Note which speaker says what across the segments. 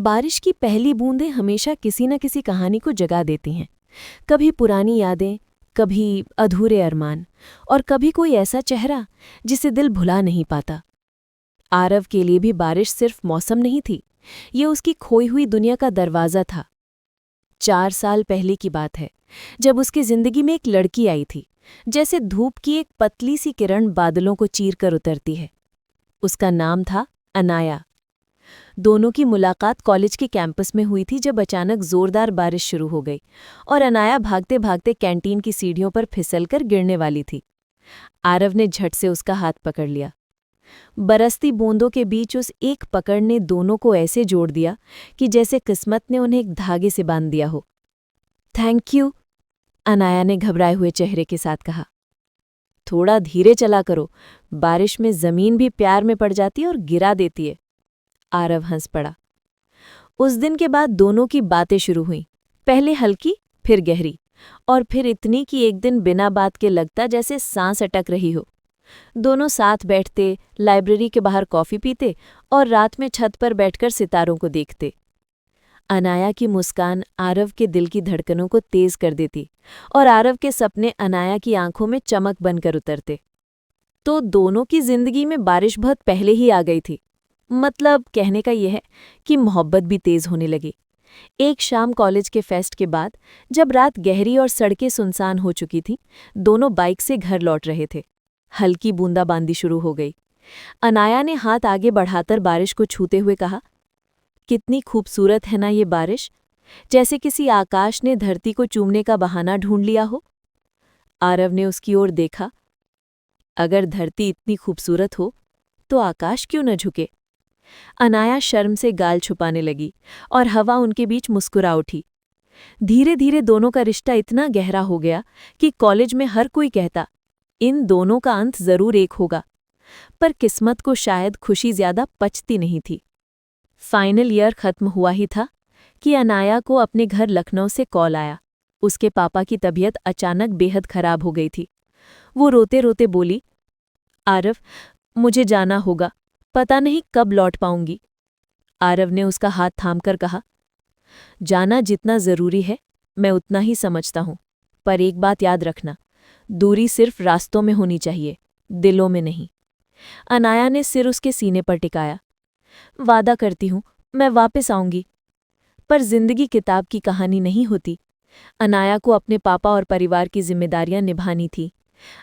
Speaker 1: बारिश की पहली बूंदें हमेशा किसी न किसी कहानी को जगा देती हैं। कभी पुरानी यादें, कभी अधूरे अरमान और कभी कोई ऐसा चेहरा जिसे दिल भुला नहीं पाता। आरव के लिए भी बारिश सिर्फ मौसम नहीं थी, ये उसकी खोई हुई दुनिया का दरवाज़ा था। 4 साल पहले की बात है, जब उसकी जिंदगी में एक लड़की आई थी, जैसे धूप की एक पतली सी किरण बादलों को चीर कर उतरती है। उसका नाम था अनाया। दोनों की मुलाकात कॉलेज के कैंपस में हुई थी, जब अचानक जोरदार बारिश शुरू हो गई और अनाया भागते भागते कैंटीन की सीढ़ियों पर फिसलकर गिरने वाली थी। आरव ने झट से उसका हाथ पकड़ लिया। बरसती बूंदों के बीच उस एक पकड़ ने दोनों को ऐसे जोड़ दिया कि जैसे किस्मत ने उन्हें एक धागे से बांध दिया हो। थैंक यू, अनाया ने घबराए हुए चेहरे के साथ कहा। थोड़ा धीरे चला करो, बारिश में जमीन भी प्यार में पड़ जाती है और गिरा देती है। आरव हंस पड़ा। उस दिन के बाद दोनों की बातें शुरू हुईं, पहले हल्की, फिर गहरी, और फिर इतनी कि एक दिन बिना बात के लगता जैसे सांस अटक रही हो। दोनों साथ बैठते, लाइब्रेरी के बाहर कॉफी पीते और रात में छत पर बैठकर सितारों को देखते। अनाया की मुस्कान आरव के दिल की धड़कनों को तेज कर देती और आरव के सपने अनाया की आंखों में चमक बनकर उतरते। तो दोनों की जिंदगी में बारिश बहुत पहले ही आ गई थी। मतलब कहने का यह है कि मोहब्बत भी तेज होने लगी। एक शाम कॉलेज के फेस्ट के बाद, जब रात गहरी और सड़कें सुनसान हो चुकी थीं, दोनों बाइक से घर लौट रहे थे। हल्की बूंदाबांदी शुरू हो गई। अनाया ने हाथ आगे बढ़ाकर बारिश को छूते हुए कहा, कितनी खूबसूरत है ना ये बारिश, जैसे किसी आकाश ने धरती को चूमने का बहाना ढूंढ लिया हो। आरव ने उसकी ओर देखा। अगर धरती इतनी खूबसूरत हो तो आकाश क्यों न झुके। अनाया शर्म से गाल छुपाने लगी और हवा उनके बीच मुस्कुरा उठी। धीरे धीरे दोनों का रिश्ता इतना गहरा हो गया कि कॉलेज में हर कोई कहता, इन दोनों का अंत जरूर एक होगा। पर किस्मत को शायद खुशी ज्यादा पचती नहीं थी। फाइनल ईयर खत्म हुआ ही था कि अनाया को अपने घर लखनऊ से कॉल आया। उसके पापा की तबीयत अचानक बेहद खराब हो गई थी। वो रोते रोते बोली, आरव, मुझे जाना होगा, पता नहीं कब लौट पाऊंगी। आरव ने उसका हाथ थामकर कहा, जाना जितना जरूरी है मैं उतना ही समझता हूं, पर एक बात याद रखना, दूरी सिर्फ रास्तों में होनी चाहिए, दिलों में नहीं। अनाया ने सिर उसके सीने पर टिकाया। वादा करती हूं मैं वापस आऊंगी। पर जिंदगी किताब की कहानी नहीं होती। अनाया को अपने पापा और परिवार की जिम्मेदारियां निभानी थी।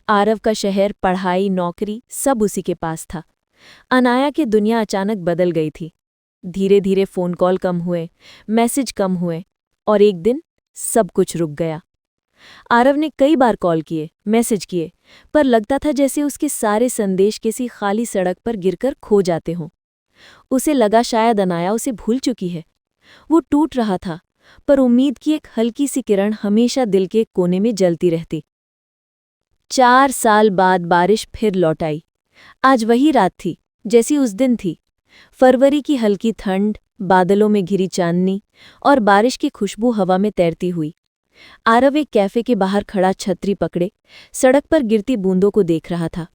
Speaker 1: आरव का शहर, पढ़ाई, नौकरी सब उसी के पास था। अनाया की दुनिया अचानक बदल गई थी। धीरे धीरे फोन कॉल कम हुए, मैसेज कम हुए और एक दिन सब कुछ रुक गया। आरव ने कई बार कॉल किए, मैसेज किए, पर लगता था जैसे उसके सारे संदेश किसी खाली सड़क पर गिरकर खो जाते हों। उसे लगा शायद अनाया उसे भूल चुकी है। वो टूट रहा था, पर उम्मीद की एक हल्की सी किरण हमेशा दिल के कोने में जलती रहती। 4 साल बाद बारिश फिर लौट आई। आज वही रात थी जैसी उस दिन थी। फरवरी की हल्की ठंड, बादलों में घिरी चांदनी और बारिश की खुशबू हवा में तैरती हुई। आरव एक कैफे के बाहर खड़ा छतरी पकड़े सड़क पर गिरती बूंदों को देख रहा था।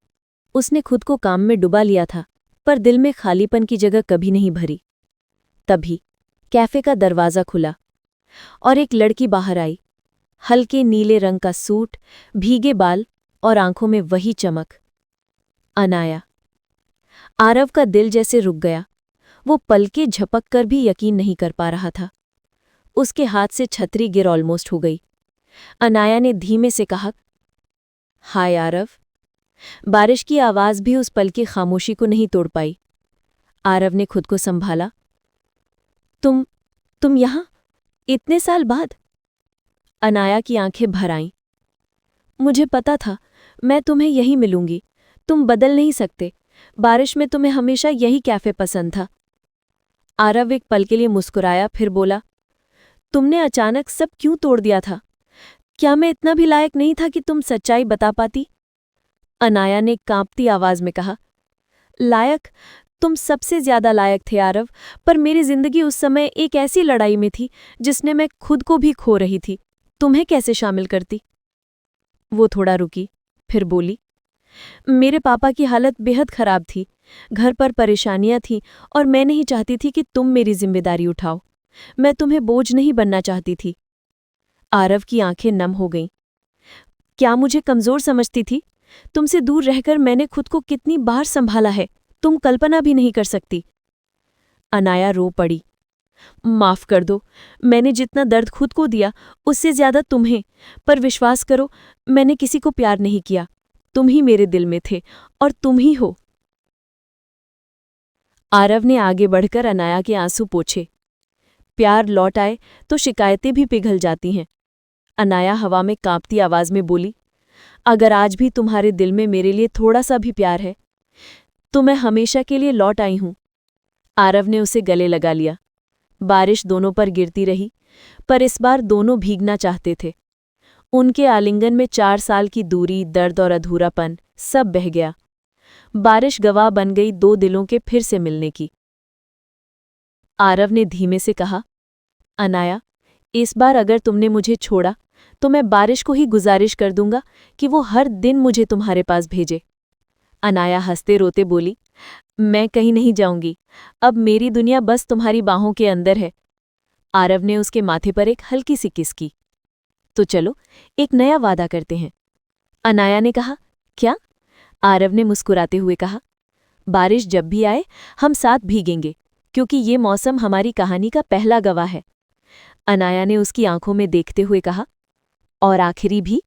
Speaker 1: उसने खुद को काम में डुबा लिया था, पर दिल में खालीपन की जगह कभी नहीं भरी। तभी कैफे का दरवाज़ा खुला और एक लड़की बाहर आई। हल्के नीले रंग का सूट, भीगे बाल और आंखों में वही चमक। अनाया। आरव का दिल जैसे रुक गया। वो पलके झपक कर भी यकीन नहीं कर पा रहा था। उसके हाथ से छतरी गिर ऑलमोस्ट हो गई। अनाया ने धीमे से कहा, हाय आरव। बारिश की आवाज भी उस पल की खामोशी को नहीं तोड़ पाई। आरव ने खुद को संभाला। तुम यहां, इतने साल बाद? अनाया की आंखें भर आईं। मुझे पता था मैं तुम्हें यहीं मिलूंगी। तुम बदल नहीं सकते। बारिश में तुम्हें हमेशा यही कैफे पसंद था। आरव एक पल के लिए मुस्कुराया, फिर बोला, तुमने अचानक सब क्यों तोड़ दिया था? क्या मैं इतना भी लायक नहीं था कि तुम सच्चाई बता पाती? अनाया ने कांपती आवाज में कहा, लायक? तुम सबसे ज्यादा लायक थे आरव, पर मेरी जिंदगी उस समय एक ऐसी लड़ाई में थी जिसने मैं खुद को भी खो रही थी। तुम्हें कैसे शामिल करती? वो थोड़ा रुकी, फिर बोली, मेरे पापा की हालत बेहद खराब थी। घर पर परेशानियां थीं और मैं नहीं चाहती थी कि तुम मेरी जिम्मेदारी उठाओ। मैं तुम्हें बोझ नहीं बनना चाहती थी। आरव की आंखें नम हो गईं। क्या मुझे कमजोर समझती थी? तुमसे दूर रहकर मैंने खुद को कितनी बार संभाला है, तुम कल्पना भी नहीं कर सकती। अनाया रो पड़ी। माफ कर दो, मैंने जितना दर्द खुद को दिया उससे ज्यादा तुम्हें। पर विश्वास करो, मैंने किसी को प्यार नहीं किया। तुम ही मेरे दिल में थे और तुम ही हो। आरव ने आगे बढ़कर अनाया के आंसू पोंछे। प्यार लौट आए तो शिकायतें भी पिघल जाती हैं। अनाया हवा में कांपती आवाज में बोली, अगर आज भी तुम्हारे दिल में मेरे लिए थोड़ा सा भी प्यार है तो मैं हमेशा के लिए लौट आई हूं। आरव ने उसे गले लगा लिया। बारिश दोनों पर गिरती रही, पर इस बार दोनों भीगना चाहते थे। उनके आलिंगन में 4 साल की दूरी, दर्द और अधूरापन सब बह गया। बारिश गवाह बन गई 2 दिलों के फिर से मिलने की। आरव ने धीमे से कहा, अनाया, इस बार अगर तुमने मुझे छोड़ा तो मैं बारिश को ही गुजारिश कर दूंगा कि वो हर दिन मुझे तुम्हारे पास भेजे। अनाया हंसते रोते बोली, मैं कहीं नहीं जाऊंगी, अब मेरी दुनिया बस तुम्हारी बाहों के अंदर है। आरव ने उसके माथे पर एक हल्की सी किस की। तो चलो एक नया वादा करते हैं। अनाया ने कहा, क्या? आरव ने मुस्कुराते हुए कहा, बारिश जब भी आए हम साथ भीगेंगे, क्योंकि ये मौसम हमारी कहानी का पहला गवाह है। अनाया ने उसकी आंखों में देखते हुए कहा, और आखिरी भी।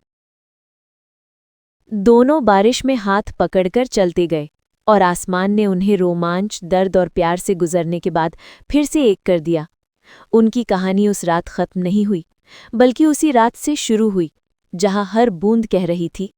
Speaker 1: दोनों बारिश में हाथ पकड़कर चलते गए और आसमान ने उन्हें रोमांच, दर्द और प्यार से गुजरने के बाद फिर से एक कर दिया। उनकी कहानी उस रात खत्म नहीं हुई, बल्कि उसी रात से शुरू हुई, जहां हर बूंद कह रही थी,